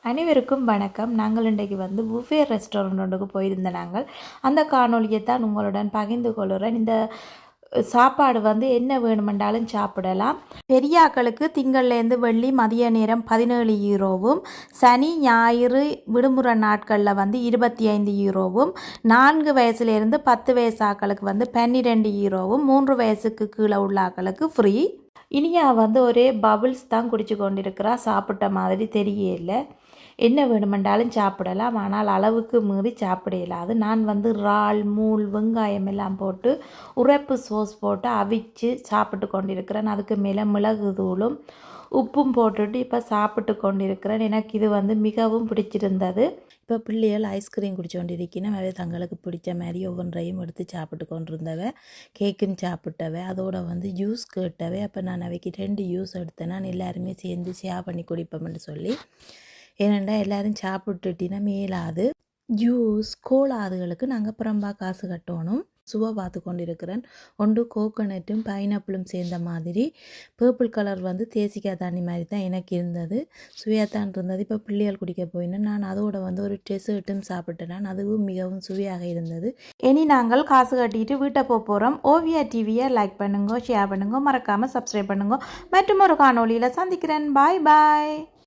அனைவருக்கும் வணக்கம். நாங்கள் இன்றைக்கு புஃபே ரெஸ்டாரண்ட் ஒன்றுக்கு போயிருந்த நாங்கள் அந்த காணொலியை தான் உங்களுடன் பகிர்ந்து கொள்கிறேன். இந்த சாப்பாடு என்ன வேணுமென்றாலும் சாப்பிடலாம். பெரியாக்களுக்கு திங்கள்லேருந்து வெள்ளி மதிய நேரம் 17 யூரோவும், சனி ஞாயிறு விடுமுறை நாட்களில் 25 யூரோவும், 4 வயசுலேருந்து 10 வயசு ஆக்களுக்கு 12 யூரோவும், 3 வயசுக்கு கீழே உள்ள ஆக்களுக்கு ஃப்ரீ. இனியா ஒரே பபிள்ஸ் தான் குடிச்சு கொண்டிருக்கிறா. சாப்பிட்ட மாதிரி தெரியல. என்ன வேணுமென்றாலும் சாப்பிடலாம், ஆனால் அளவுக்கு மீறி சாப்பிட இயலாது. நான் இறால், மூள், வெங்காயம் எல்லாம் போட்டு உரைப்பு சோஸ் போட்டு அவிச்சு சாப்பிட்டு கொண்டிருக்கிறேன். அதுக்கு மேலே மிளகு தூளும் உப்பும் போட்டுட்டு இப்போ சாப்பிட்டு கொண்டிருக்கிறேன். எனக்கு இது மிகவும் பிடிச்சிருந்தது. இப்போ பிள்ளைகள் ஐஸ்கிரீம் குடிச்சு கொண்டிருக்கணும். அவை தங்களுக்கு பிடிச்ச மாதிரி ஒவ்வொன்றையும் எடுத்து சாப்பிட்டு கொண்டிருந்தவ. கேக்கும் சாப்பிட்டவ, அதோட ஜூஸ் கேட்டவை. அப்போ நான் அவைக்கு 2 ஜூஸ் எடுத்தேன். நான் எல்லாருமே சேர்ந்து ஷேர் பண்ணி குடிப்போம்னு சொல்லி. ஏனெண்டா எல்லோரும் சாப்பிட்டுட்டினா மேலாது. ஜூஸ் கோலாதுகளுக்கு நாங்கள் புறம்பா காசு கட்டணும். சுவை பார்த்து கொண்டு இருக்கிறேன். ஒன்று கோகோனட்டும் பைனாப்பிளும் சேர்ந்த மாதிரி பர்பிள் கலர் தேசிக்காய் தண்ணி மாதிரி தான் எனக்கு இருந்தது. சுவையாகத்தான் இருந்தது. இப்போ பிள்ளைகள் குடிக்க போயின்னு நான் அதோட ஒரு டெசர்ட்டும் சாப்பிட்டேன். அதுவும் மிகவும் சுவையாக இருந்தது. இனி நாங்கள் காசு கட்டிட்டு வீட்டை போகிறோம். ஓவியா டிவியை லைக் பண்ணுங்க, ஷேர் பண்ணுங்க, மறக்காமல் சப்ஸ்கிரைப் பண்ணுங்க. மற்றும் ஒரு காணொலியில் சந்திக்கிறேன். பாய் பாய்.